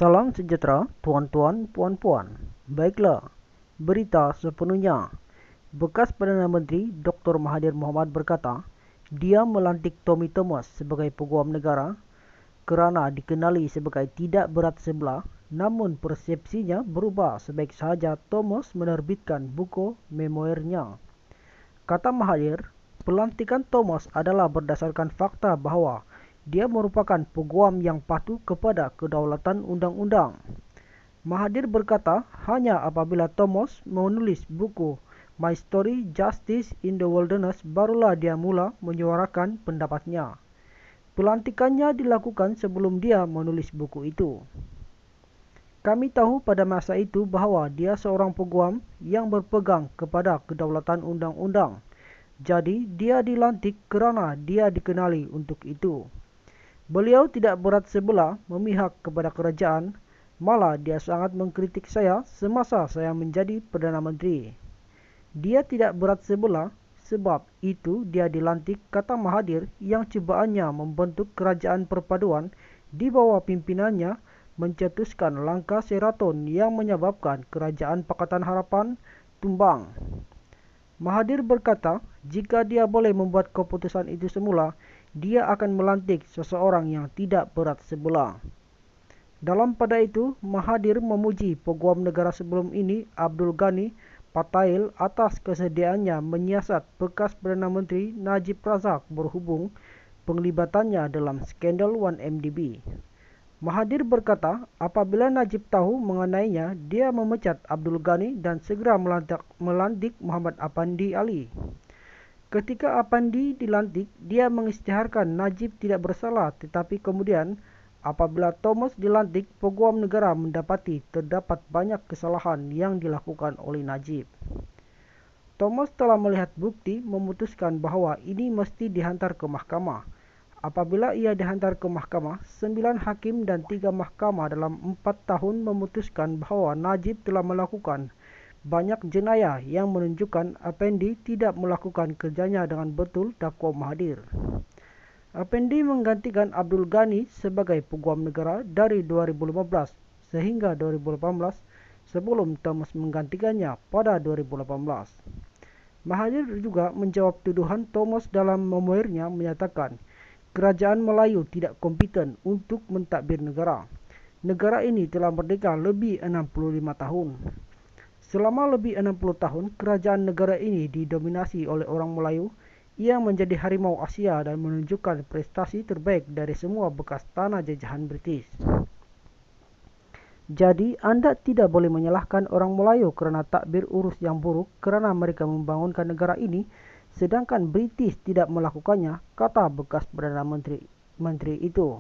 Salam sejahtera, tuan-tuan, puan-puan. Baiklah, berita sepenuhnya. Bekas Perdana Menteri Dr. Mahathir Mohamad berkata, dia melantik Tommy Thomas sebagai Peguam Negara kerana dikenali sebagai tidak berat sebelah, namun persepsinya berubah sebaik sahaja Thomas menerbitkan buku memoirnya. Kata Mahathir, pelantikan Thomas adalah berdasarkan fakta bahawa dia merupakan peguam yang patuh kepada kedaulatan undang-undang. Mahathir berkata hanya apabila Thomas menulis buku My Story Justice in the Wilderness barulah dia mula menyuarakan pendapatnya. Pelantikannya dilakukan sebelum dia menulis buku itu. Kami tahu pada masa itu bahawa dia seorang peguam yang berpegang kepada kedaulatan undang-undang. Jadi dia dilantik kerana dia dikenali untuk itu. Beliau tidak berat sebelah memihak kepada kerajaan, malah dia sangat mengkritik saya semasa saya menjadi Perdana Menteri. Dia tidak berat sebelah sebab itu dia dilantik, kata Mahathir, yang cubaannya membentuk kerajaan perpaduan di bawah pimpinannya mencetuskan langkah Sheraton yang menyebabkan kerajaan Pakatan Harapan tumbang. Mahathir berkata, jika dia boleh membuat keputusan itu semula, dia akan melantik seseorang yang tidak berat sebelah. Dalam pada itu, Mahathir memuji Peguam Negara sebelum ini, Abdul Ghani Patail, atas kesediaannya menyiasat bekas Perdana Menteri Najib Razak berhubung penglibatannya dalam skandal 1MDB. Mahathir berkata, apabila Najib tahu mengenainya, dia memecat Abdul Ghani dan segera melantik Muhammad Apandi Ali. Ketika Apandi dilantik, dia mengisytiharkan Najib tidak bersalah, tetapi kemudian apabila Thomas dilantik, Peguam Negara mendapati terdapat banyak kesalahan yang dilakukan oleh Najib. Thomas telah melihat bukti memutuskan bahawa ini mesti dihantar ke mahkamah. Apabila ia dihantar ke mahkamah, 9 hakim dan 3 mahkamah dalam 4 tahun memutuskan bahawa Najib telah melakukan banyak jenayah yang menunjukkan Apandi tidak melakukan kerjanya dengan betul, dakwa Mahathir. Apandi menggantikan Abdul Ghani sebagai Peguam Negara dari 2015 sehingga 2018 sebelum Thomas menggantikannya pada 2018. Mahathir juga menjawab tuduhan Thomas dalam memoirnya menyatakan, kerajaan Melayu tidak kompeten untuk mentadbir negara. Negara ini telah merdeka lebih 65 tahun. Selama lebih 60 tahun, kerajaan negara ini didominasi oleh orang Melayu. Ia menjadi harimau Asia dan menunjukkan prestasi terbaik dari semua bekas tanah jajahan British. Jadi, anda tidak boleh menyalahkan orang Melayu kerana takbir urus yang buruk kerana mereka membangunkan negara ini, sedangkan British tidak melakukannya, kata bekas Perdana Menteri itu.